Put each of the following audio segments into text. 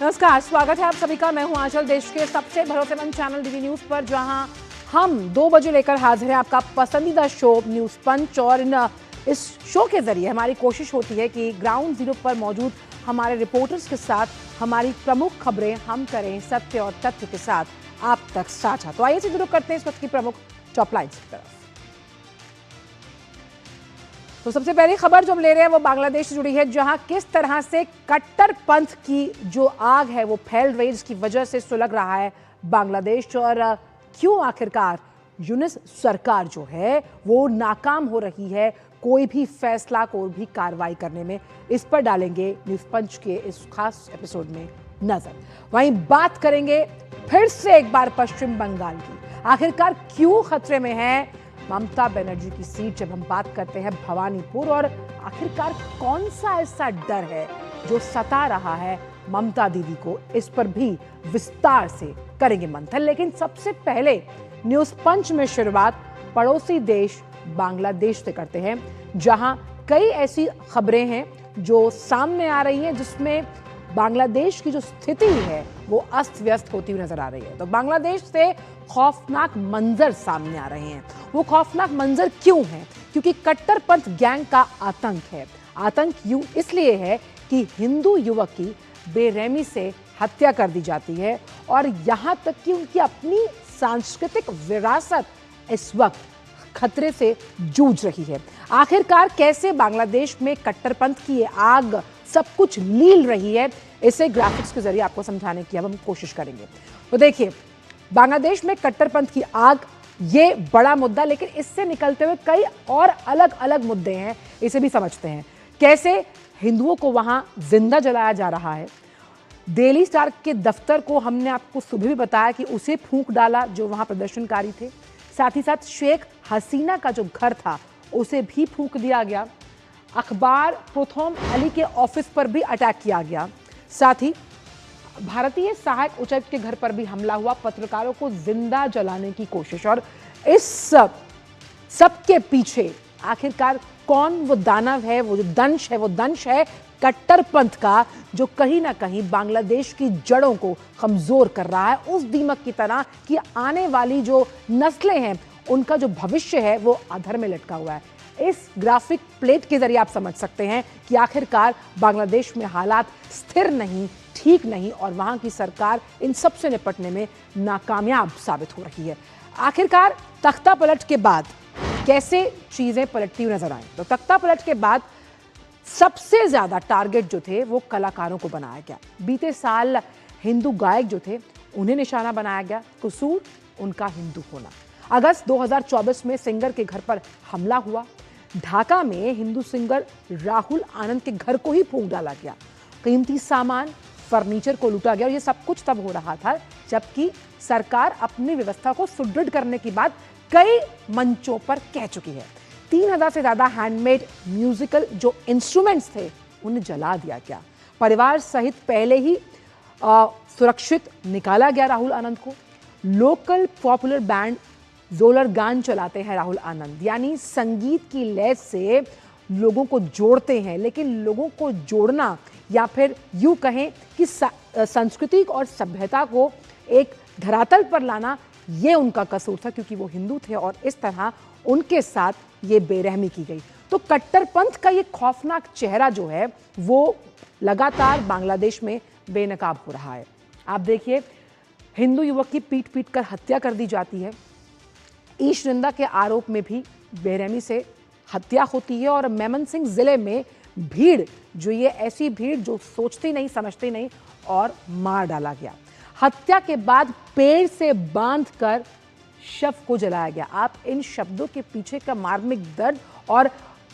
नमस्कार, स्वागत है आप सभी का। मैं हूं आंचल, देश के सबसे भरोसेमंद चैनल डीवी न्यूज पर, जहां हम 2 बजे लेकर हाजिर हैं आपका पसंदीदा शो न्यूज पंच। और इस शो के जरिए हमारी कोशिश होती है कि ग्राउंड जीरो पर मौजूद हमारे रिपोर्टर्स के साथ हमारी प्रमुख खबरें हम करें सत्य और तथ्य के साथ आप तक साझा। तो आइए शुरू करते हैं इस वक्त की प्रमुख टॉप लाइन्स की तरफ। तो सबसे पहली खबर जो हम ले रहे हैं वो बांग्लादेश से जुड़ी है, जहां किस तरह से कट्टरपंथ की जो आग है वो फैल रही है, जिसकी वजह से सुलग रहा है बांग्लादेश। और क्यों आखिरकार यूनिस सरकार जो है वो नाकाम हो रही है कोई भी फैसला, कोई भी कार्रवाई करने में, इस पर डालेंगे न्यूज पंच के इस खास एपिसोड में नजर। वहीं बात करेंगे फिर से एक बार पश्चिम बंगाल की। आखिरकार क्यों खतरे में है ममता बनर्जी की सीट, जब हम बात करते हैं भवानीपुर। और आखिरकार कौन सा ऐसा डर है जो सता रहा है ममता दीदी को, इस पर भी विस्तार से करेंगे मंथन। लेकिन सबसे पहले न्यूज पंच में शुरुआत पड़ोसी देश बांग्लादेश से करते हैं, जहां कई ऐसी खबरें हैं जो सामने आ रही हैं जिसमें बांग्लादेश की जो स्थिति है वो अस्त व्यस्त होती हुई नजर आ रही है। तो बांग्लादेश से खौफनाक मंजर सामने आ रहे हैं। वो खौफनाक मंजर क्यों हैं? क्योंकि कट्टरपंथ गैंग का आतंक है। आतंक यूं इसलिए है कि हिंदू युवक की बेरहमी से हत्या कर दी जाती है, और यहां तक कि उनकी अपनी सांस्कृतिक विरासत इस वक्त खतरे से जूझ रही है। आखिरकार कैसे बांग्लादेश में कट्टरपंथ की ये आग सब कुछ लील रही है, इसे ग्राफिक्स के जरिए आपको समझाने की अब हम कोशिश करेंगे। तो देखिए, बांग्लादेश में कट्टरपंथ की आग ये बड़ा मुद्दा, लेकिन इससे निकलते हुए कई और अलग अलग मुद्दे हैं, इसे भी समझते हैं। कैसे हिंदुओं को वहां जिंदा जलाया जा रहा है। डेली स्टार के दफ्तर को हमने आपको सुबह भी बताया कि उसे फूंक डाला जो वहां प्रदर्शनकारी थे। साथ ही साथ शेख हसीना का जो घर था उसे भी फूंक दिया गया। अखबार प्रथम अली के ऑफिस पर भी अटैक किया गया। साथ ही भारतीय सहायक उच्चायुक्त के घर पर भी हमला हुआ, पत्रकारों को जिंदा जलाने की कोशिश। और इस सब के पीछे आखिरकार कौन वो दानव है, वो जो दंश है, वो दंश है कट्टरपंथ का, जो कहीं ना कहीं बांग्लादेश की जड़ों को कमजोर कर रहा है, उस दीमक की तरह कि आने वाली जो नस्लें हैं उनका जो भविष्य है वो अधर में लटका हुआ है। इस ग्राफिक प्लेट के जरिए आप समझ सकते हैं कि आखिरकार बांग्लादेश में हालात स्थिर नहीं, ठीक नहीं, और वहां की सरकार इन सब से निपटने में नाकामयाब साबित हो रही है। आखिरकार तख्ता पलट के बाद कैसे चीजें पलटती हुई नजर आई। तो तख्ता पलट के बाद सबसे ज्यादा टारगेट जो थे वो कलाकारों को बनाया गया। बीते साल हिंदू गायक जो थे उन्हें निशाना बनाया गया, कसूर उनका हिंदू होना। अगस्त 2024 में सिंगर के घर पर हमला हुआ। ढाका में हिंदू सिंगर राहुल आनंद के घर को ही फूंक डाला गया। कीमती सामान, फर्नीचर को लूटा गया। और ये सब कुछ तब हो रहा था जबकि सरकार अपनी व्यवस्था को सुदृढ़ करने की बात कई मंचों पर कह चुकी है। 3000 से ज्यादा हैंडमेड म्यूजिकल जो इंस्ट्रूमेंट्स थे उन्हें जला दिया गया। परिवार सहित पहले ही सुरक्षित निकाला गया राहुल आनंद को। लोकल पॉपुलर बैंड जोलर गान चलाते हैं राहुल आनंद, यानी संगीत की लय से लोगों को जोड़ते हैं। लेकिन लोगों को जोड़ना, या फिर यूं कहें कि संस्कृति और सभ्यता को एक धरातल पर लाना, ये उनका कसूर था, क्योंकि वो हिंदू थे और इस तरह उनके साथ ये बेरहमी की गई। तो कट्टरपंथ का ये खौफनाक चेहरा जो है वो लगातार बांग्लादेश में बेनकाब हो रहा है। आप देखिए, हिंदू युवक की पीट पीट कर हत्या कर दी जाती है। ईश निंदा के आरोप में भी बेरहमी से हत्या होती है। और मेमनसिंह जिले में भीड़ जो ये ऐसी भीड़ जो सोचती नहीं समझती नहीं, और मार डाला गया। हत्या के बाद पेड़ से बांधकर शव को जलाया गया। आप इन शब्दों के पीछे का मार्मिक दर्द और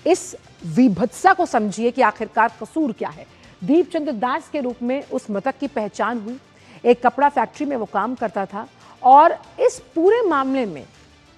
इस विभत्सा को समझिए कि आखिरकार कसूर क्या है। दीपचंद्र दास के रूप में उस मृतक की पहचान हुई। एक कपड़ा फैक्ट्री में वो काम करता था, और इस पूरे मामले में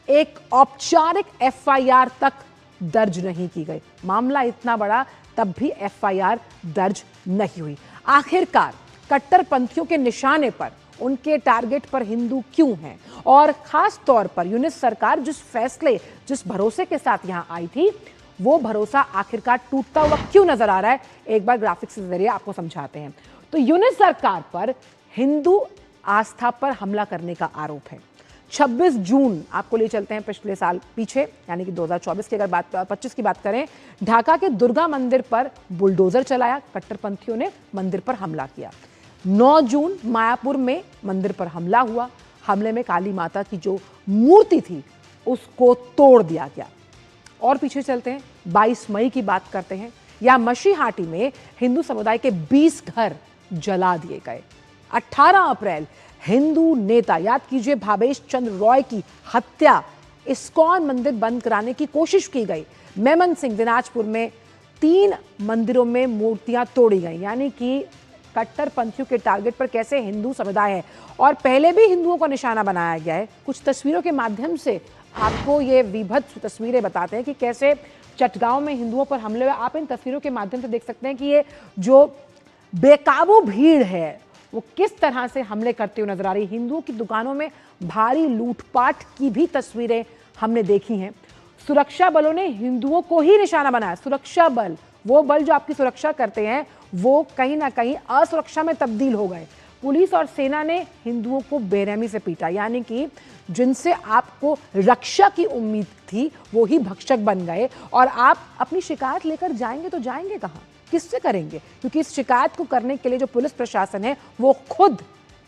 एक औपचारिक एफआईआर तक दर्ज नहीं की गई। मामला इतना बड़ा, तब भी एफआईआर दर्ज नहीं हुई। आखिरकार कट्टरपंथियों के निशाने पर, उनके टारगेट पर हिंदू क्यों हैं, और खास तौर पर यूनिस सरकार जिस फैसले, जिस भरोसे के साथ यहां आई थी, वो भरोसा आखिरकार टूटता हुआ क्यों नजर आ रहा है, एक बार ग्राफिक्स के जरिए आपको समझाते हैं। तो यूनिट सरकार पर हिंदू आस्था पर हमला करने का आरोप है। 26 जून आपको ले चलते हैं पिछले साल पीछे, यानी कि 2024 की अगर 25 की बात करें, ढाका के दुर्गा मंदिर पर बुलडोजर चलाया, कट्टरपंथियों ने मंदिर पर हमला किया। 9 जून मायापुर में मंदिर पर हमला हुआ। हमले में काली माता की जो मूर्ति थी उसको तोड़ दिया गया। और पीछे चलते हैं, 22 मई की बात करते हैं, या मशीहाटी में हिंदू समुदाय के 20 घर जला दिए गए। 18 अप्रैल हिंदू नेता, याद कीजिए, भावेश चंद्र रॉय की हत्या, इस्कॉन मंदिर बंद कराने की कोशिश की गई। मेमन सिंह दिनाजपुर में 3 मंदिरों में मूर्तियां तोड़ी गई। यानी कि कट्टरपंथियों के टारगेट पर कैसे हिंदू समुदाय है, और पहले भी हिंदुओं को निशाना बनाया गया है। कुछ तस्वीरों के माध्यम से आपको ये विभत्स तस्वीरें बताते हैं कि कैसे चटगांव में हिंदुओं पर हमले हुए। आप इन तस्वीरों के माध्यम से देख सकते हैं कि ये जो बेकाबू भीड़ है वो किस तरह से हमले करते हुए नजर आ रही। हिंदुओं की दुकानों में भारी लूटपाट की भी तस्वीरें हमने देखी हैं। सुरक्षा बलों ने हिंदुओं को ही निशाना बनाया। सुरक्षा बल, वो बल जो आपकी सुरक्षा करते हैं, वो कहीं ना कहीं असुरक्षा में तब्दील हो गए। पुलिस और सेना ने हिंदुओं को बेरहमी से पीटा, यानी कि जिनसे आपको रक्षा की उम्मीद थी वो ही भक्षक बन गए। और आप अपनी शिकायत लेकर जाएंगे तो जाएंगे कहाँ, किससे करेंगे? क्योंकि इस शिकायत को करने के लिए जो पुलिस प्रशासन है वो खुद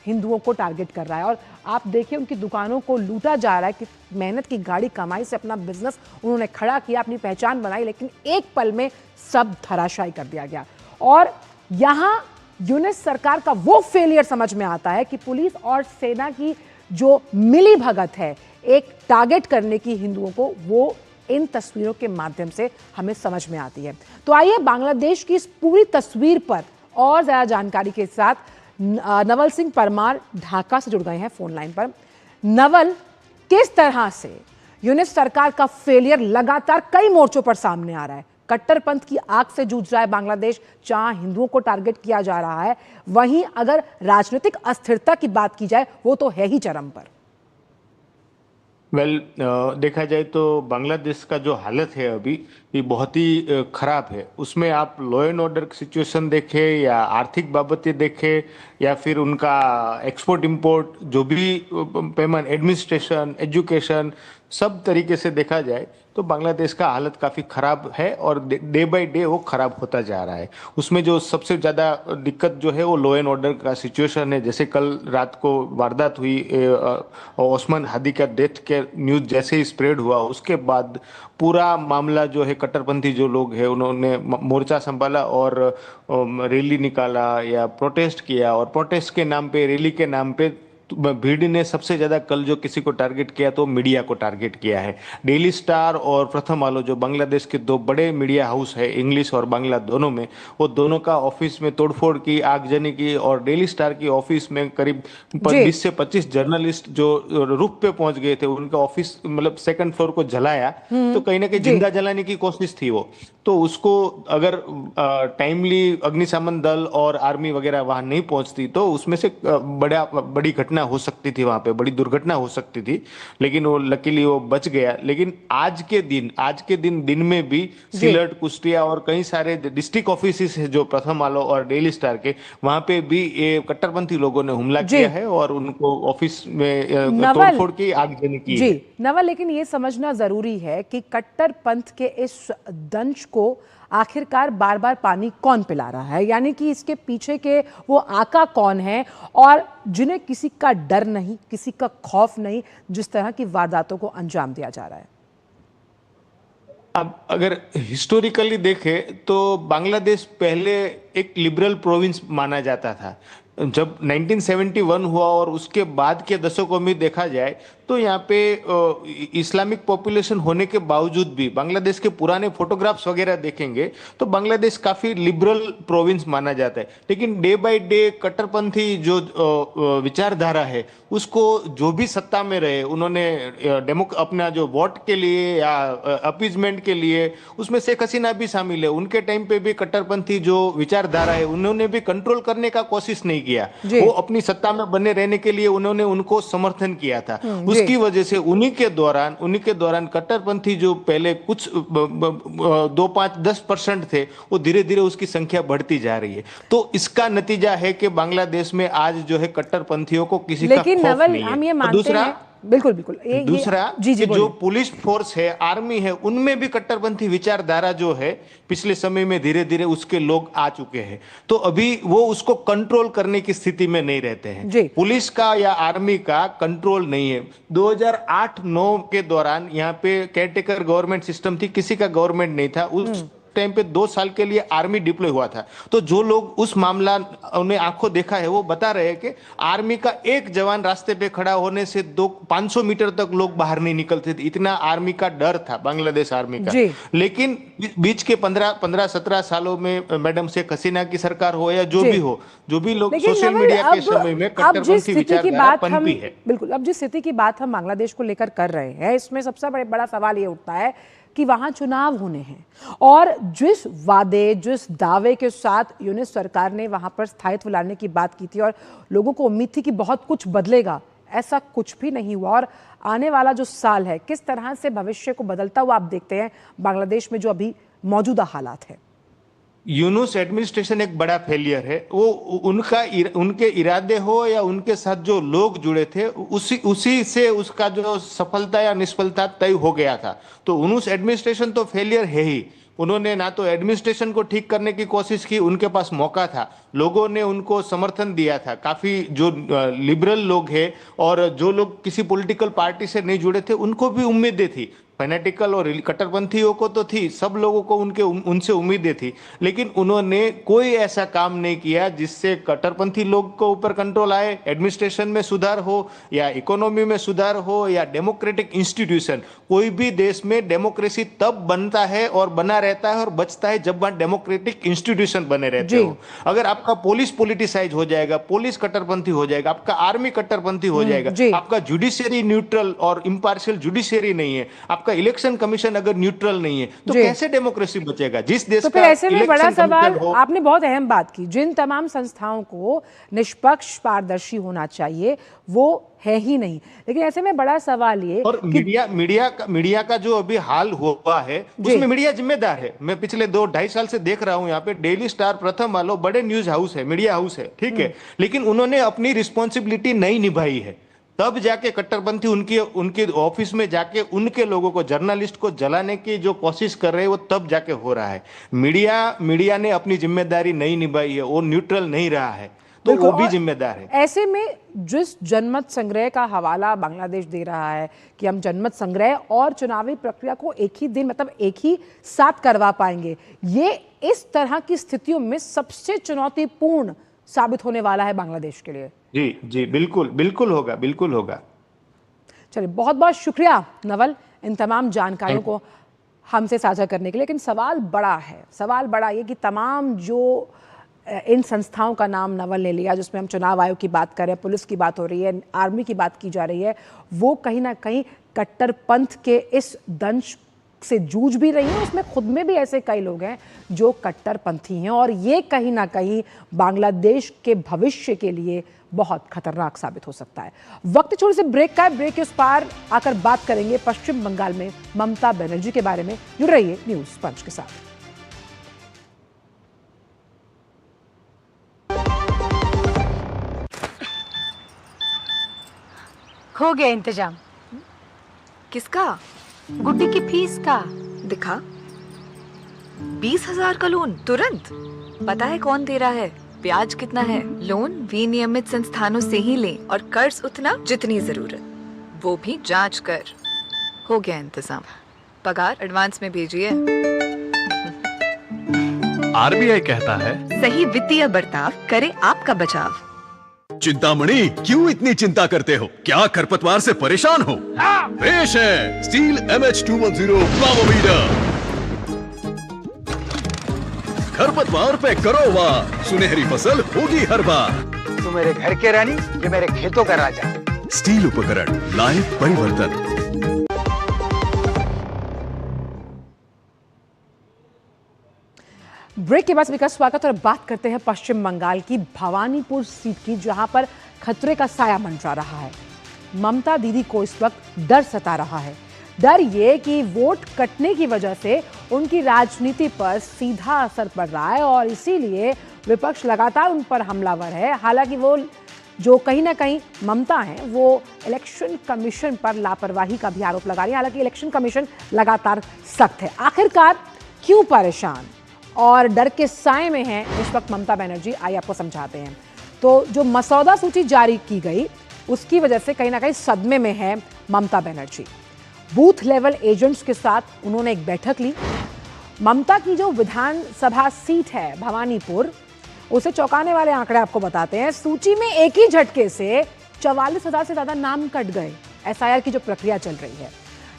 हिंदुओं को टारगेट कर रहा है। और आप देखिए उनकी दुकानों को लूटा जा रहा है कि मेहनत की गाड़ी कमाई से अपना बिजनेस उन्होंने खड़ा किया, अपनी पहचान बनाई, लेकिन एक पल में सब धराशायी कर दिया गया। और यहाँ यूनिट सरकार का वो फेलियर समझ में आता है कि पुलिस और सेना की जो मिली भगत है एक टारगेट करने की हिंदुओं को, वो इन तस्वीरों के माध्यम से हमें समझ में आती है। तो आइए बांग्लादेश की इस पूरी तस्वीर पर और ज्यादा जानकारी के साथ नवल सिंह परमार ढाका से जुड़ गए हैं फोन लाइन पर। नवल, किस तरह से यूनिट सरकार का फेलियर लगातार कई मोर्चों पर सामने आ रहा है? कट्टरपंथ की आग से जूझ रहा है बांग्लादेश, जहां हिंदुओं को टारगेट किया जा रहा है, वहीं अगर राजनीतिक अस्थिरता की बात की जाए वो तो है ही चरम पर। देखा जाए तो बांग्लादेश का जो हालत है अभी, ये बहुत ही खराब है। उसमें आप लॉ एंड ऑर्डर सिचुएशन देखें या आर्थिक बाबतें देखें या फिर उनका एक्सपोर्ट इंपोर्ट, जो भी पेमेंट, एडमिनिस्ट्रेशन, एजुकेशन, सब तरीके से देखा जाए तो बांग्लादेश का हालत काफ़ी ख़राब है और डे बाय डे वो ख़राब होता जा रहा है। उसमें जो सबसे ज़्यादा दिक्कत जो है वो लॉ एंड ऑर्डर का सिचुएशन है। जैसे कल रात को वारदात हुई, ओस्मान हादी का डेथ के न्यूज़ जैसे ही स्प्रेड हुआ, उसके बाद पूरा मामला जो है, कट्टरपंथी जो लोग हैं उन्होंने मोर्चा संभाला और रैली निकाला या प्रोटेस्ट किया, और प्रोटेस्ट के नाम पे, रैली के नाम पे भीड़ ने सबसे ज्यादा कल जो किसी को टारगेट किया तो मीडिया को टारगेट किया है। डेली स्टार और प्रथम आलो, जो बांग्लादेश के 2 बड़े मीडिया हाउस है, इंग्लिश और बांग्ला दोनों में, वो दोनों का ऑफिस में तोड़फोड़ की, आगजनी की, और डेली स्टार की ऑफिस में करीब 20 से 25 जर्नलिस्ट जो रूफ पे पहुंच गए थे, उनका ऑफिस मतलब सेकंड फ्लोर को जलाया। तो कहीं ना कहीं जिंदा जलाने की कोशिश थी वो। तो उसको अगर टाइमली अग्निशमन दल और आर्मी वगैरह वहां नहीं पहुंचती तो उसमें से बड़ी घटना हो सकती थी, वहां पे बड़ी दुर्घटना हो सकती थी। लेकिन वो लकीली वो बच गया। लेकिन आज के दिन में भी सिलट, कुष्टिया और कई सारे डिस्ट्रिक्ट ऑफिस है जो प्रथम आलो और डेली स्टार के, वहां पे भी ये कट्टरपंथी लोगों ने हमला किया है और उनको ऑफिस में तोड़फोड़ की, आगजनी की है। नवल, लेकिन ये समझना जरूरी है कि कट्टरपंथ के इस दंश को आखिरकार बार बार पानी कौन पिला रहा है, यानी कि इसके पीछे के वो आका कौन है, और जिन्हें किसी का डर नहीं, किसी का खौफ नहीं, जिस तरह की वारदातों को अंजाम दिया जा रहा है। अब अगर हिस्टोरिकली देखें तो बांग्लादेश पहले एक लिबरल प्रोविंस माना जाता था। जब 1971 हुआ और उसके बाद के दशकों में देखा जाए तो यहाँ पे इस्लामिक पॉपुलेशन होने के बावजूद भी, बांग्लादेश के पुराने फोटोग्राफ्स वगैरह देखेंगे तो बांग्लादेश काफी लिबरल प्रोविंस माना जाता है। लेकिन डे बाय डे कट्टरपंथी जो विचारधारा है उसको, जो भी सत्ता में रहे, उन्होंने अपना जो वोट के लिए या अपीजमेंट के लिए, उसमें शेख हसीना भी शामिल है, उनके टाइम पे भी कट्टरपंथी जो विचारधारा है उन्होंने भी कंट्रोल करने का कोशिश नहीं किया, जी। वो अपनी सत्ता में बने रहने के लिए उन्होंने उनको समर्थन किया था। जी। उसकी वजह से उन्हीं के दौरान कट्टरपंथी जो पहले कुछ 2, 5, 10% थे, वो धीरे धीरे उसकी संख्या बढ़ती जा रही है। तो इसका नतीजा है कि बांग्लादेश में आज जो है कट्टरपंथियों को किसी का लेकिन खौफ नवल, नहीं है। हम ये और मानते दूसरा, हैं, बिल्कुल बिल्कुल, ये जी जी कि जो बोलिए। पुलिस फोर्स है, आर्मी है, उनमें भी कट्टरपंथी विचारधारा जो है पिछले समय में धीरे धीरे उसके लोग आ चुके हैं। तो अभी वो उसको कंट्रोल करने की स्थिति में नहीं रहते हैं। जी। पुलिस का या आर्मी का कंट्रोल नहीं है। 2008-9 के दौरान यहाँ पे केयरटेकर गवर्नमेंट सिस्टम थी, किसी का गवर्नमेंट नहीं था। उस टाइम पे 2 साल के लिए आर्मी डिप्लॉय हुआ था। तो जो लोग उस मामला उन्हें आंखों देखा है, वो बता रहे हैं कि आर्मी का एक जवान रास्ते पे खड़ा होने से 500 मीटर तक लोग बाहर नहीं निकलते थे। इतना आर्मी का डर था, बांग्लादेश आर्मी का। जी। लेकिन बीच के 15-17 सालों में मैडम शेख हसीना की सरकार हो या जो जी। भी हो, जो भी लोग लेकिन सोशल नवल, मीडिया के समय में अब जिस कट्टरपंथी स्थिति की विचारधारा बात हम पनपी है। बिल्कुल, अब जिस स्थिति की बात हम बांग्लादेश को लेकर कर रहे हैं, इसमें सबसे बड़ा सवाल ये उठता है कि वहां चुनाव होने हैं, और जिस वादे, जिस दावे के साथ यूनिस सरकार ने वहां पर स्थायित्व लाने की बात की थी और लोगों को उम्मीद थी कि बहुत कुछ बदलेगा, ऐसा कुछ भी नहीं हुआ। और आने वाला जो साल है, किस तरह से भविष्य को बदलता हुआ आप देखते हैं बांग्लादेश में जो अभी मौजूदा हालात है? यूनुस एडमिनिस्ट्रेशन एक बड़ा फेलियर है। वो उनके इरादे हो या उनके साथ जो लोग जुड़े थे, उसी से उसका जो सफलता या निष्फलता तय हो गया था। तो यूनुस एडमिनिस्ट्रेशन तो फेलियर है ही। उन्होंने ना तो एडमिनिस्ट्रेशन को ठीक करने की कोशिश की, उनके पास मौका था, लोगों ने उनको समर्थन दिया था। काफी जो लिबरल लोग हैं और जो लोग किसी पॉलिटिकल पार्टी से नहीं जुड़े थे, उनको भी उम्मीदें थी। फैनेटिकल और कट्टरपंथियों को तो थी, सब लोगों को उनसे उम्मीदें थी। लेकिन उन्होंने कोई ऐसा काम नहीं किया जिससे कट्टरपंथी लोग को ऊपर कंट्रोल आए, एडमिनिस्ट्रेशन में सुधार हो या इकोनॉमी में सुधार हो या डेमोक्रेटिक इंस्टीट्यूशन। कोई भी देश में डेमोक्रेसी तब बनता है और बना रहता है और बचता है जब वहां डेमोक्रेटिक इंस्टीट्यूशन बने रहते हो। अगर आपका पुलिस पॉलिटिसाइज हो जाएगा, पुलिस कट्टरपंथी हो जाएगा, आपका आर्मी कट्टरपंथी हो जाएगा, आपका जुडिशियरी न्यूट्रल और इम्पार्शियल जुडिशियरी नहीं है, आपका इलेक्शन कमीशन अगर न्यूट्रल नहीं है, तो कैसे डेमोक्रेसी बचेगा? जिस देश तो फिर का ऐसे में बड़ा सवाल, हो, आपने बहुत अहम बात की, जिन तमाम संस्थाओं को निष्पक्ष पारदर्शी होना चाहिए वो है ही नहीं। लेकिन ऐसे में बड़ा सवाल ये, और मीडिया का जो अभी हाल हुआ है, उसमें मीडिया जिम्मेदार है। मैं पिछले 2-2.5 साल से देख रहा हूं यहाँ पे डेली स्टार, प्रथम वालों, बड़े न्यूज हाउस है, मीडिया हाउस है, ठीक है, लेकिन उन्होंने अपनी रिस्पॉन्सिबिलिटी नहीं निभाई है। तब जाके कट्टरपंथी उनके ऑफिस में जाके उनके लोगों को, जर्नलिस्ट को जलाने की जो कोशिश कर रहे हैं, वो तब जाके हो रहा है। मीडिया ने अपनी जिम्मेदारी नहीं निभाई है, वो न्यूट्रल नहीं रहा है, तो वो भी जिम्मेदार है। ऐसे में जिस जनमत संग्रह का हवाला बांग्लादेश दे रहा है कि हम जनमत संग्रह और चुनावी प्रक्रिया को एक ही दिन, मतलब एक ही साथ करवा पाएंगे, ये इस तरह की स्थितियों में सबसे चुनौतीपूर्ण साबित होने वाला है बांग्लादेश के लिए। जी जी, बिल्कुल होगा। चलिए, बहुत बहुत शुक्रिया नवल इन तमाम जानकारियों को हमसे साझा करने के लिए। लेकिन सवाल बड़ा ये कि तमाम जो इन संस्थाओं का नाम नवल ने लिया, जिसमें हम चुनाव आयोग की बात कर रहे हैं, पुलिस की बात हो रही है, आर्मी की बात की जा रही है, वो कहीं ना कहीं कट्टरपंथ के इस दंश से जूझ भी रही है। उसमें खुद में भी ऐसे कई लोग हैं जो कट्टरपंथी हैं, और ये कहीं ना कहीं बांग्लादेश के भविष्य के लिए बहुत खतरनाक साबित हो सकता है। वक्त छोटे से ब्रेक का है, ब्रेक के उस पार आकर बात करेंगे पश्चिम बंगाल में ममता बनर्जी के बारे में। जुड़ रहिए न्यूज पंच के साथ। हो गया इंतजाम। किसका? गुड्डी की फीस का। दिखा। 20,000 का लोन तुरंत। पता है कौन दे रहा है, ब्याज कितना है? लोन विनियमित संस्थानों से ही लें और कर्ज उतना जितनी जरूरत, वो भी जांच कर। हो गया इंतजाम। पगार एडवांस में भेजिए। आरबीआई कहता है, सही वित्तीय बर्ताव करे आपका बचाव। चिंतामणि, क्यों इतनी चिंता करते हो? क्या खरपतवार से परेशान हो? पेश है स्टील MH210 फ्लावोवीडर। खरपतवार पे करो वार, सुनहरी फसल होगी हर बार। तू मेरे घर के रानी, ये मेरे खेतों का राजा। स्टील उपकरण लाए परिवर्तन। ब्रेक के बाद सभी का स्वागत और बात करते हैं पश्चिम बंगाल की भवानीपुर सीट की, जहां पर खतरे का साया मंडरा रहा है। ममता दीदी को इस वक्त डर सता रहा है। डर ये कि वोट कटने की वजह से उनकी राजनीति पर सीधा असर पड़ रहा है और इसीलिए विपक्ष लगातार उन पर हमलावर है। हालांकि वो जो कहीं ना कहीं ममता हैं वो इलेक्शन कमीशन पर लापरवाही का भी आरोप लगा रही है। हालांकि इलेक्शन कमीशन लगातार सख्त है। आखिरकार क्यों परेशान और डर के साए में हैं इस वक्त ममता बनर्जी, आइए आपको समझाते हैं। तो जो मसौदा सूची जारी की गई उसकी वजह से कहीं ना कहीं सदमे में है Mamata Banerjee. Booth level agents के साथ उन्होंने एक बैठक ली। ममता की जो विधानसभा सीट है भवानीपुर, उसे चौंकाने वाले आंकड़े आपको बताते हैं। सूची में एक ही झटके से 44,000 से ज्यादा नाम कट गए। एसआईआर की जो प्रक्रिया चल रही है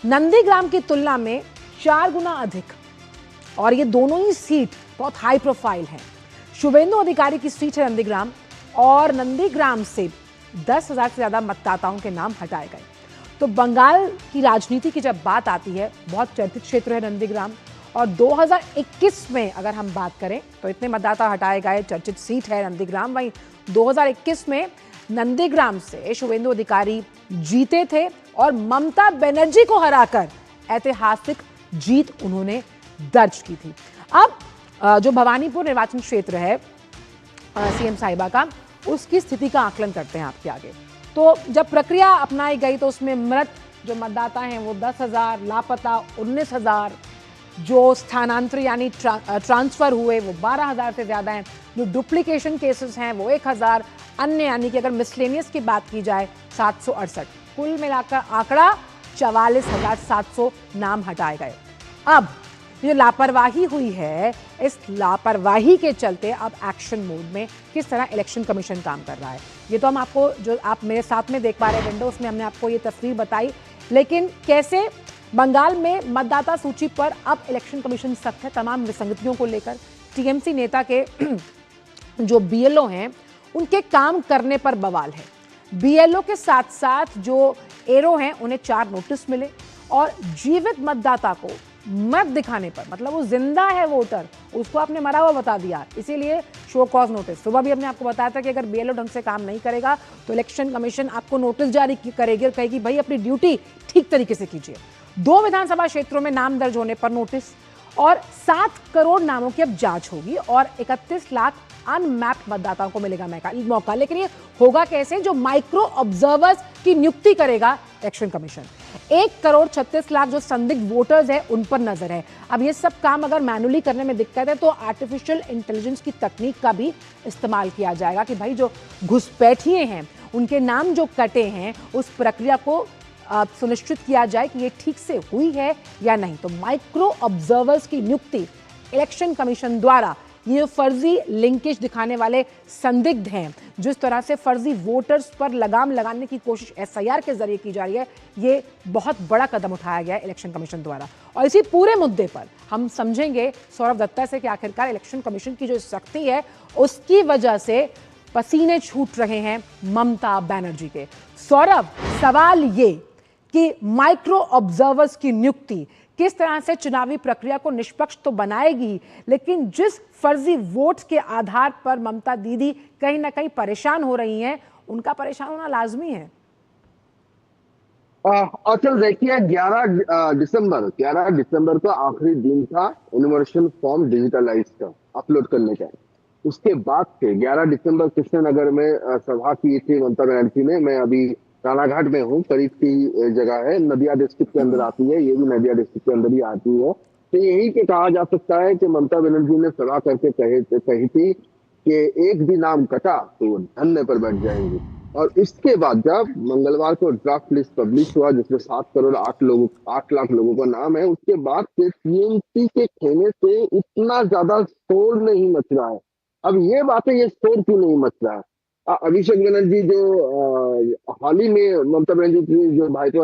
नंदीग्राम की तुलना में 4 गुना अधिक, और ये दोनों ही सीट बहुत हाई प्रोफाइल है। शुभेंदु अधिकारी की सीट है नंदीग्राम, और नंदीग्राम से 10,000 से ज्यादा मतदाताओं के नाम हटाए गए। तो बंगाल की राजनीति की जब बात आती है, बहुत चर्चित क्षेत्र है नंदीग्राम, और 2021 में अगर हम बात करें तो इतने मतदाता हटाए गए, चर्चित सीट है नंदीग्राम। वहीं 2021 में नंदीग्राम से शुभेंदु अधिकारी जीते थे और ममता बनर्जी को हराकर ऐतिहासिक जीत उन्होंने दर्ज की थी। अब जो भवानीपुर निर्वाचन क्षेत्र है सीएम साहिबा का, उसकी स्थिति का आकलन करते हैं आपके आगे। तो जब प्रक्रिया अपनाई गई तो उसमें मृत जो मतदाता हैं वो 10,000, लापता 19,000, जो स्थानांतरित यानी ट्रांसफर हुए वो 12,000 से ज़्यादा हैं, जो डुप्लीकेशन केसेस हैं वो 1,000, अन्य यानी कि अगर मिसलेनियस की बात की जाए 768। कुल मिलाकर आंकड़ा 44,700 नाम हटाए गए। अब ये लापरवाही हुई है, इस लापरवाही के चलते अब एक्शन मोड में किस तरह इलेक्शन कमीशन काम कर रहा है, ये तो हम आपको, जो आप मेरे साथ में देख पा रहे हैं विंडोज में, हमने आपको ये तस्वीर बताई। लेकिन कैसे बंगाल में मतदाता सूची पर अब इलेक्शन कमीशन सख्त है तमाम विसंगतियों को लेकर। टीएमसी नेता के जो बीएलओ हैं उनके काम करने पर बवाल है। बीएलओ के साथ साथ जो एरो हैं उन्हें 4 नोटिस मिले, और जीवित मतदाता को मत दिखाने पर, मतलब वो जिंदा है वोटर, उसको आपने मरा हुआ बता दिया, इसीलिए शो कॉज नोटिस। सुबह भी हमने आपको बताया था कि अगर बीएलओ ढंग से काम नहीं करेगा तो इलेक्शन कमीशन आपको नोटिस जारी करेगी और कहेगी भाई अपनी ड्यूटी ठीक तरीके से कीजिए। 2 विधानसभा क्षेत्रों में नाम दर्ज होने पर नोटिस, और 7 करोड़ नामों की अब जांच होगी, और 31 लाख अनमैप्ड मतदाताओं को मिलेगा मौका। लेकिन ये होगा कैसे? जो माइक्रो ऑब्जर्वर्स की नियुक्ति करेगा इलेक्शन कमीशन। 1,36,00,000 जो संदिग्ध वोटर्स हैं उन पर नजर है। अब ये सब काम अगर मैनुअली करने में दिक्कत है तो आर्टिफिशियल इंटेलिजेंस की तकनीक का भी इस्तेमाल किया जाएगा कि भाई जो घुसपैठिए हैं उनके नाम जो कटे हैं उस प्रक्रिया को सुनिश्चित किया जाए कि ये ठीक से हुई है या नहीं। तो माइक्रो ऑब्जर्वर्स की नियुक्ति इलेक्शन कमीशन द्वारा, ये फर्जी लिंकेज दिखाने वाले संदिग्ध हैं, जिस तरह से फर्जी वोटर्स पर लगाम लगाने की कोशिश एसआईआर के जरिए की जा रही है, ये बहुत बड़ा कदम उठाया गया है इलेक्शन कमीशन द्वारा। और इसी पूरे मुद्दे पर हम समझेंगे सौरभ दत्ता से कि आखिरकार इलेक्शन कमीशन की जो सख्ती है उसकी वजह से पसीने छूट रहे हैं ममता बनर्जी के। सौरभ, सवाल ये कि माइक्रो ऑब्जर्वर्स की नियुक्ति किस तरह से चुनावी प्रक्रिया को निष्पक्ष तो बनाएगी, लेकिन जिस फर्जी वोट्स के आधार पर ममता दीदी कहीं ना कहीं परेशान हो रही हैं, उनका परेशान होना लाजमी है। अचल देखिए, 11 दिसंबर का आखिरी दिन था यूनिवर्सल फॉर्म डिजिटलाइज का अपलोड करने का। उसके बाद से 11 दिसंबर कृष्णनगर में सभा की थी ममता बनर्जी ने। मैं अभी रानाघाट में हूँ, करीब की जगह है, नदिया डिस्ट्रिक्ट के अंदर आती है, ये भी नदिया डिस्ट्रिक्ट के अंदर ही आती है। तो यही पे कहा जा सकता है कि ममता बनर्जी ने सभा करके कही थी कि एक भी नाम कटा तो वो धरने पर बैठ जाएंगे। और इसके बाद जब मंगलवार को ड्राफ्ट लिस्ट पब्लिश हुआ जिसमें 7 करोड़ 8 लाख लोगों का नाम है, उसके बाद से टीएमसी के खेमे से इतना ज्यादा शोर नहीं मच रहा है। अब ये बात है, ये शोर क्यों नहीं मच रहा है? अभिषेक बनर्जी जो हाल ही में ममता बनर्जी की जो भाईपो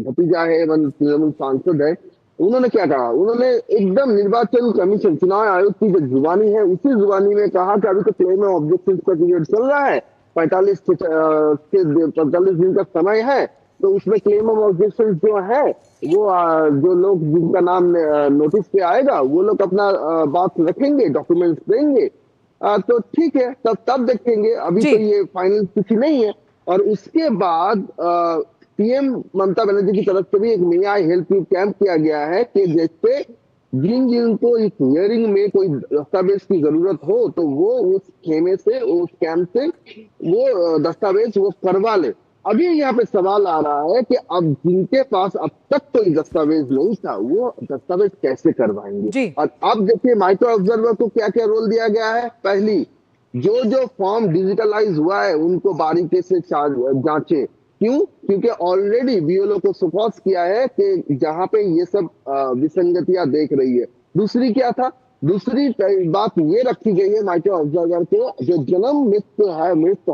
भतीजा है एवं तृणमूल सांसद है, उन्होंने क्या कहा? उन्होंने एकदम निर्वाचन कमीशन, चुनाव आयोग की जो जुबानी है उसी जुबानी में कहा कि अभी तो क्लेम ऑब्जेक्शन का पीरियड चल रहा है, 45 दिन का समय है, तो उसमें क्लेम ऑफ ऑब्जेक्शन जो है वो जो लोग जिनका नाम नोटिस पे आएगा वो लोग अपना बात रखेंगे, डॉक्यूमेंट्स देंगे, तो ठीक है, तब देखेंगे। अभी जी। तो ये फाइनल कुछ नहीं है। और उसके बाद पीएम ममता बनर्जी की तरफ से भी एक मे आई हेल्प यू कैंप किया गया है कि जैसे जिनको इस हियरिंग में कोई दस्तावेज की जरूरत हो तो वो उस खेमे से, उस कैंप से वो दस्तावेज वो करवा ले। अभी यहाँ पे सवाल आ रहा है कि अब जिनके पास अब तक कोई दस्तावेज नहीं था वो दस्तावेज कैसे करवाएंगे। जी। और अब देखिए माइक्रो ऑब्जर्वर को क्या क्या रोल दिया गया है। पहली, जो फॉर्म डिजिटलाइज हुआ है उनको बारीकी से जांचे। क्यों? क्योंकि ऑलरेडी बीएलओ को सुपॉज किया है कि जहां पे ये सब विसंगतियां देख रही है। दूसरी क्या था? दूसरी बात ये रखी गई है माइक्रो ऑब्जर्वर को, जो जन्म मृत्यु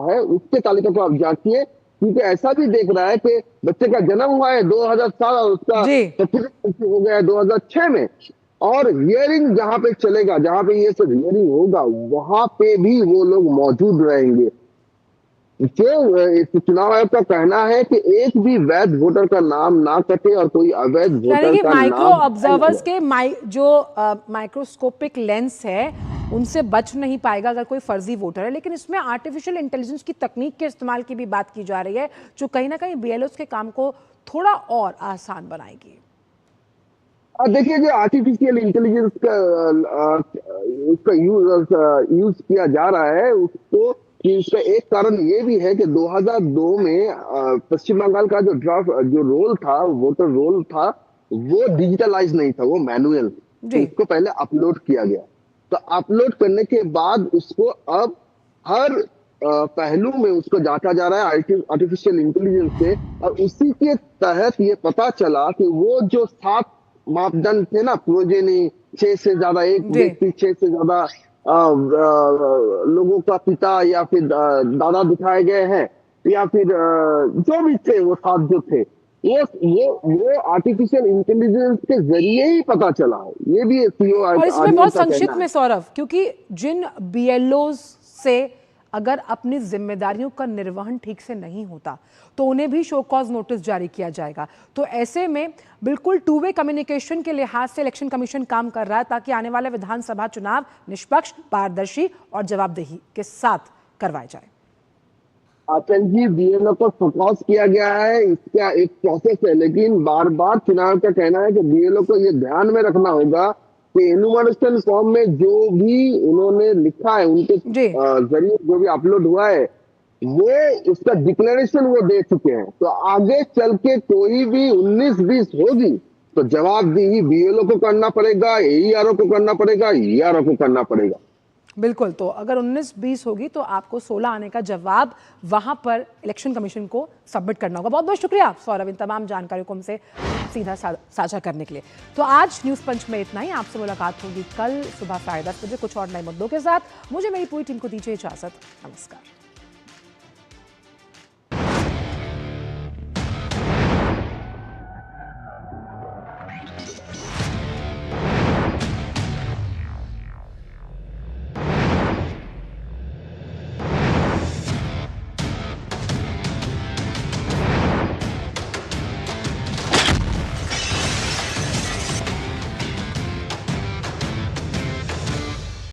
है उसके तालिका को आप जांचिए, क्योंकि ऐसा भी देख रहा है कि बच्चे का जन्म हुआ है 2007 और उसका सर्टिफिकेट हो गया है 2006 में। और हियरिंग जहां पे चलेगा, जहां पे ये सब हियरिंग होगा, वहां पे भी वो लोग मौजूद रहेंगे। जो चुनाव आयोग का कहना है कि एक भी वैध वोटर का नाम ना कटे और कोई अवैध वोटर का माइक्रो नाम ऑब्जर्वर्स के जो माइक्रोस्कोपिक लेंस है उनसे बच नहीं पाएगा अगर कोई फर्जी वोटर है। लेकिन इसमें आर्टिफिशियल इंटेलिजेंस की तकनीक के इस्तेमाल की भी बात की जा रही है, जो कहीं ना कहीं बीएलओस के काम को थोड़ा और आसान बनाएगी। देखिए, जो आर्टिफिशियल इंटेलिजेंस का उसका यूज किया जा रहा है उसको, कि इसका एक कारण ये भी है कि 2002 में पश्चिम बंगाल का जो रोल था, वोटर रोल था, वो डिजिटलाइज नहीं था, वो मैनुअल। तो इसको पहले अपलोड किया गया। तो अपलोड करने के बाद उसको अब हर पहलू में उसको जांचा जा रहा है आर्टिफिशियल इंटेलिजेंस से। और उसी के तहत ये पता चला कि वो जो 7 मापदंड थे ना, प्रोजेनी 6 से ज्यादा, एक व्यक्ति 6 से ज्यादा लोगों का पिता या फिर दादा दिखाए गए हैं, या फिर जो भी थे वो 7 जो थे, वो आर्टिफिशियल इंटेलिजेंस के जरिए ही पता चला है। ये भी सीओ और इसमें बहुत संक्षिप्त में सौरभ, क्योंकि जिन बीएलओ से अगर अपनी जिम्मेदारियों का निर्वहन ठीक से नहीं होता तो उन्हें भी शो कॉज नोटिस जारी किया जाएगा। तो ऐसे में बिल्कुल 2 वे कम्युनिकेशन के लिहाज से इलेक्शन कमीशन काम कर रहा है ताकि आने वाले विधानसभा चुनाव निष्पक्ष, पारदर्शी और जवाबदेही के साथ करवाए जाए। अटल जी, बीएलओ को फोकस किया गया है, इसका एक प्रोसेस है, लेकिन बार बार चुनाव का कहना है कि बीएलओ को ये ध्यान में रखना होगा कि एनुमरेशन फॉर्म में जो भी उन्होंने लिखा है, उनके जरिए जो भी अपलोड हुआ है, वो उसका डिक्लेरेशन वो दे चुके हैं। तो आगे चल के कोई भी 19-20 होगी तो जवाबदेही बीएलओ को करना पड़ेगा, एईआरओ को करना पड़ेगा, ईआरओ को करना पड़ेगा। बिल्कुल। तो अगर 19-20 होगी तो आपको 16 आने का जवाब वहां पर इलेक्शन कमीशन को सबमिट करना होगा। बहुत बहुत शुक्रिया सौरभ, इन तमाम जानकारियों को हमसे सीधा साझा करने के लिए। तो आज न्यूज़ पंच में इतना ही। आपसे मुलाकात होगी कल सुबह 10:30 बजे कुछ और नए मुद्दों के साथ। मुझे मेरी पूरी टीम को दीजिए इजाजत। नमस्कार।